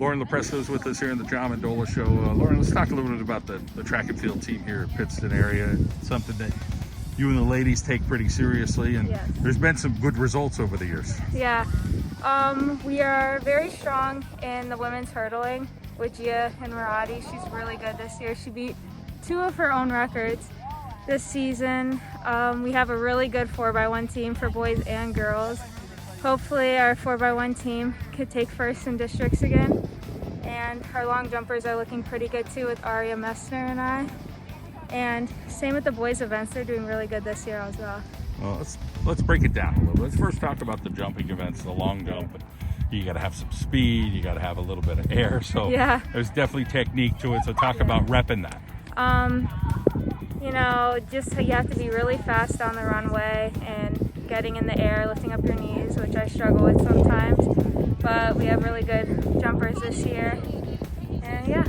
LoPresto is with us here in the John Mendola show. Lauren, let's talk a little bit about the track and field team here at Pittston area. It's something that you and the ladies take pretty seriously, and yes, there's been some good results over the years. Yeah, we are very strong in the women's hurdling with Gia and Maradi. She's really good this year. She beat 2 of her own records this season. We have a really good 4x1 team for boys and girls. Hopefully our 4x1 team could take first in districts again. And our long jumpers are looking pretty good too with Aria Messner and I. And same with the boys events, they're doing really good this year as well. Well, let's break it down a little bit. Let's first talk about the jumping events, the long jump. You got to have some speed, you got to have a little bit of air, so yeah, there's definitely technique to it. So talk about repping that. You know, just you have to be really fast on the runway and getting in the air, lifting up your knees, which I struggle with sometimes. But we have really good jumpers this year, and yeah.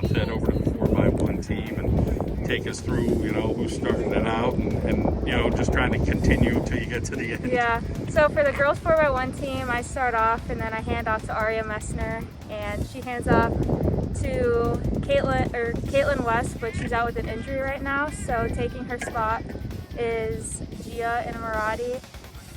Let's head over to the 4x1 team and take us through, you know, who's starting it out and you know, just trying to continue till you get to the end. Yeah, so for the girls 4x1 team, I start off and then I hand off to Aria Messner, and she hands off to Caitlin West, but she's out with an injury right now, so taking her spot is Gia and Maradi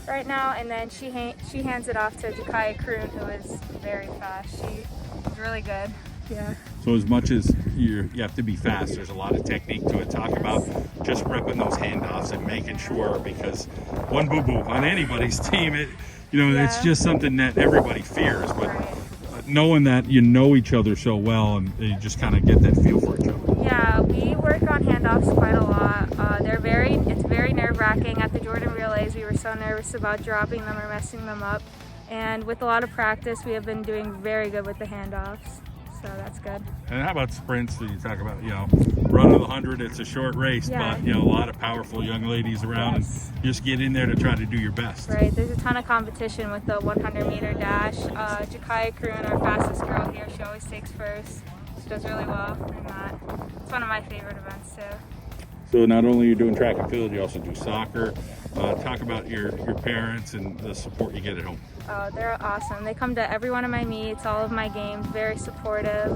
right now, and then she hands it off to Jakaya Kroon, who is very fast. She's really good. Yeah. So as much as you have to be fast, there's a lot of technique to it. Talk about just repping those handoffs and making sure, because one boo-boo on anybody's team, it's just something that everybody fears, but knowing that you know each other so well and you just kind of get that feel for each other. Yeah, we work on handoffs quite a lot. It's very nerve-wracking. At the Jordan Relays, we were so nervous about dropping them or messing them up. And with a lot of practice, we have been doing very good with the handoffs. So that's good. And how about sprints? You talk about, running the 100, it's a short race, but, a lot of powerful young ladies around, and just get in there to try to do your best. Right, there's a ton of competition with the 100-meter dash. Jakaya Kroon, our fastest girl here, she always takes first. She does really well in that. It's one of my favorite events, too. So not only are you doing track and field, you also do soccer. Talk about your parents and the support you get at home. Oh, they're awesome. They come to every one of my meets, all of my games, very supportive.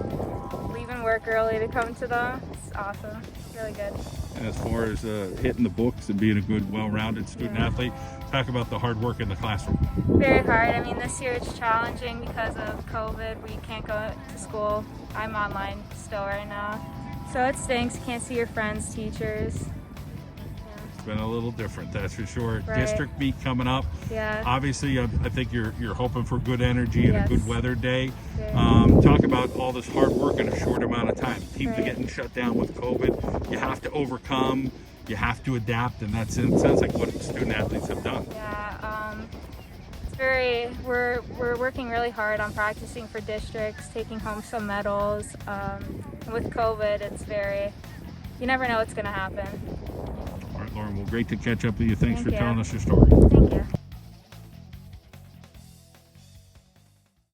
Leaving work early to come to them. It's awesome. It's really good. And as far as hitting the books and being a good, well-rounded student athlete, talk about the hard work in the classroom. Very hard. I mean, this year it's challenging because of COVID. We can't go to school. I'm online still right now. So it stinks. You can't see your friends, teachers. It's been a little different, that's for sure. Right. District meet coming up. Yeah. Obviously, I think you're hoping for good energy and a good weather day. Yeah. Talk about all this hard work in a short amount of time. Teams are getting shut down with COVID. You have to overcome. You have to adapt, and it sounds like what student athletes have done. Yeah. We're working really hard on practicing for districts, taking home some medals. With COVID, you never know what's going to happen. All right, Lauren, well, great to catch up with you. Thanks for telling us your story. Thank you.